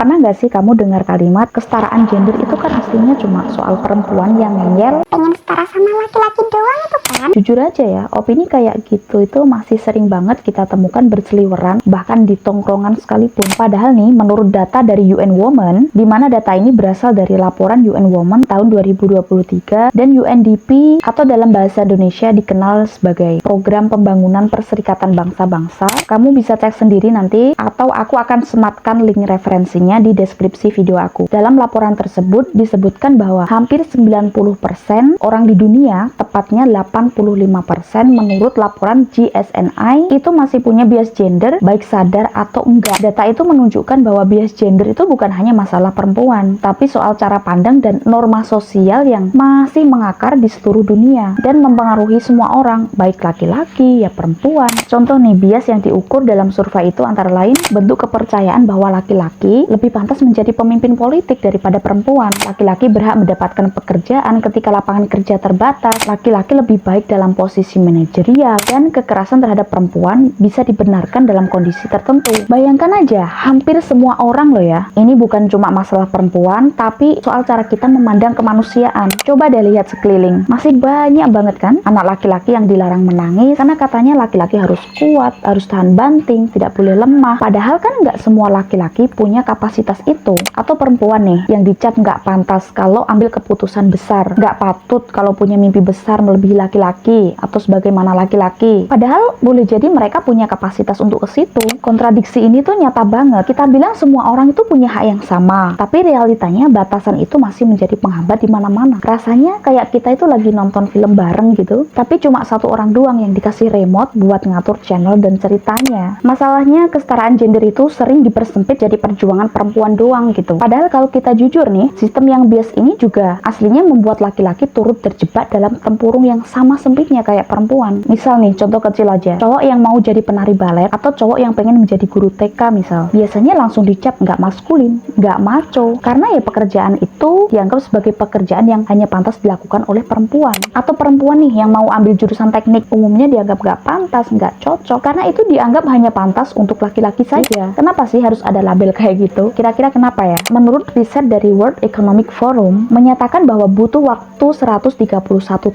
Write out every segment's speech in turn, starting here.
Pernah nggak sih kamu dengar kalimat kesetaraan gender itu kan aslinya cuma soal perempuan yang ngeyel pengen setara sama laki-laki doang itu kan? Jujur aja ya, opini kayak gitu itu masih sering banget kita temukan berseliweran, bahkan di tongkrongan sekalipun. Padahal nih, menurut data dari UN Women, di mana data ini berasal dari laporan UN Women tahun 2023 dan UNDP atau dalam bahasa Indonesia dikenal sebagai Program Pembangunan Perserikatan Bangsa-Bangsa. Kamu bisa cek sendiri nanti, atau aku akan sematkan link referensinya di deskripsi video aku. Dalam laporan tersebut disebutkan bahwa hampir 90% orang di dunia, tepatnya 85% menurut laporan GSNI itu masih punya bias gender, baik sadar atau enggak. Data itu menunjukkan bahwa bias gender itu bukan hanya masalah perempuan, tapi soal cara pandang dan norma sosial yang masih mengakar di seluruh dunia dan mempengaruhi semua orang, baik laki-laki ya perempuan. Contoh nih, bias yang diukur dalam survei itu antara lain bentuk kepercayaan bahwa laki-laki lebih pantas menjadi pemimpin politik daripada perempuan. Laki-laki berhak mendapatkan pekerjaan ketika lapangan kerja terbatas. Laki-laki lebih baik dalam posisi manajerial, dan kekerasan terhadap perempuan bisa dibenarkan dalam kondisi tertentu. Bayangkan aja, hampir semua orang loh ya. Ini bukan cuma masalah perempuan, tapi soal cara kita memandang kemanusiaan. Coba deh lihat sekeliling, masih banyak banget kan anak laki-laki yang dilarang menangis karena katanya laki-laki harus kuat, harus tahan banting, tidak boleh lemah. Padahal kan nggak semua laki-laki punya kapasitas itu. Atau perempuan nih yang dicap nggak pantas kalau ambil keputusan besar, nggak patut kalau punya mimpi besar melebihi laki-laki atau sebagaimana laki-laki. Padahal boleh jadi mereka punya kapasitas untuk ke situ. Kontradiksi ini tuh nyata banget. Kita bilang semua orang itu punya hak yang sama, tapi realitanya batasan itu masih menjadi penghambat di mana-mana. Rasanya kayak kita itu lagi nonton film bareng gitu, tapi cuma satu orang doang yang dikasih remote buat ngatur channel dan ceritanya. Masalahnya kesetaraan gender itu sering dipersempit jadi perjuangan perempuan doang gitu. Padahal kalau kita jujur nih, sistem yang bias ini juga aslinya membuat laki-laki turut terjebak dalam tempurung yang sama sempitnya kayak perempuan. Misal nih, contoh kecil aja, cowok yang mau jadi penari balet atau cowok yang pengen menjadi guru TK misal, biasanya langsung dicap nggak maskulin, nggak maco, karena ya pekerjaan itu dianggap sebagai pekerjaan yang hanya pantas dilakukan oleh perempuan. Atau perempuan nih yang mau ambil jurusan teknik, umumnya dianggap nggak pantas, nggak cocok, karena itu dianggap hanya pantas untuk laki-laki saja. Kenapa sih harus ada label kayak gitu? Kira-kira kenapa ya? Menurut riset dari World Economic Forum menyatakan bahwa butuh waktu 131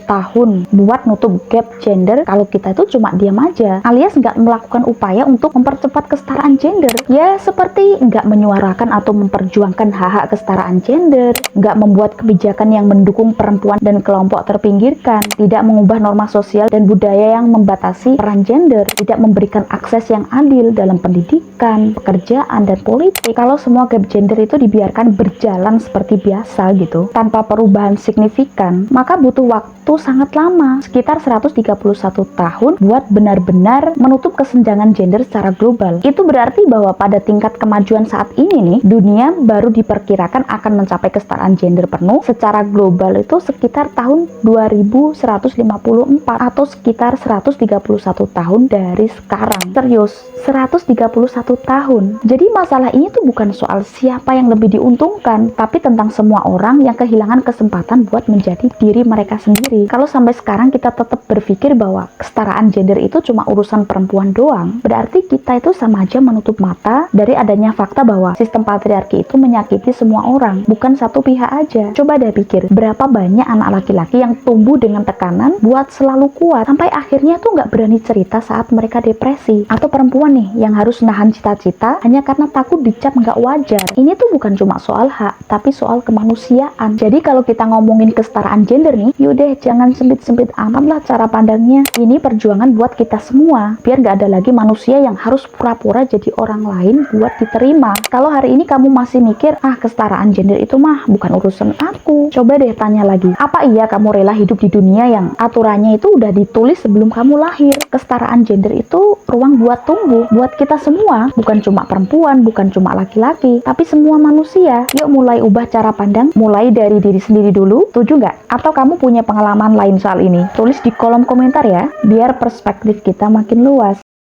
tahun buat nutup gap gender kalau kita itu cuma diam aja, alias nggak melakukan upaya untuk mempercepat kesetaraan gender. Ya seperti nggak menyuarakan atau memperjuangkan hak-hak kesetaraan gender, nggak membuat kebijakan yang mendukung perempuan dan kelompok terpinggirkan, tidak mengubah norma sosial dan budaya yang membatasi peran gender, tidak memberikan akses yang adil dalam pendidikan, pekerjaan, dan politik. Kalau semua gap gender itu dibiarkan berjalan seperti biasa gitu, tanpa perubahan signifikan, maka butuh waktu sangat lama, sekitar 131 tahun buat benar-benar menutup kesenjangan gender secara global. Itu berarti bahwa pada tingkat kemajuan saat ini nih, dunia baru diperkirakan akan mencapai kesetaraan gender penuh secara global itu sekitar tahun 2154 atau sekitar 131 tahun dari sekarang. Serius, 131 tahun. Jadi masalah ini tuh bukan soal siapa yang lebih diuntungkan, tapi tentang semua orang yang kehilangan kesempatan buat menjadi diri mereka sendiri. Kalau sampai sekarang kita tetap berpikir bahwa kesetaraan gender itu cuma urusan perempuan doang, berarti kita itu sama aja menutup mata dari adanya fakta bahwa sistem patriarki itu menyakiti semua orang, bukan satu pihak aja. Coba deh pikir, berapa banyak anak laki-laki yang tumbuh dengan tekanan buat selalu kuat, sampai akhirnya tuh nggak berani cerita saat mereka depresi. Atau perempuan nih yang harus nahan cita-cita hanya karena takut dicap nggak wajar. Ini tuh bukan cuma soal hak, tapi soal kemanusiaan. Jadi kalau kita ngomongin kesetaraan gender nih, yaudah jangan sempit-sempit amat lah cara pandangnya. Ini perjuangan buat kita semua, biar nggak ada lagi manusia yang harus pura-pura jadi orang lain buat diterima. Kalau hari ini kamu masih mikir, kesetaraan gender itu mah bukan urusan aku, coba deh tanya lagi, apa iya kamu rela hidup di dunia yang aturannya itu udah ditulis sebelum kamu lahir? Kesetaraan gender itu ruang buat tumbuh, buat kita semua, bukan cuma perempuan, bukan cuma laki-laki, tapi semua manusia. Yuk mulai ubah cara pandang, mulai dari diri sendiri dulu. Setuju nggak? Atau kamu punya pengalaman lain soal ini? Tulis di kolom komentar ya, biar perspektif kita makin luas.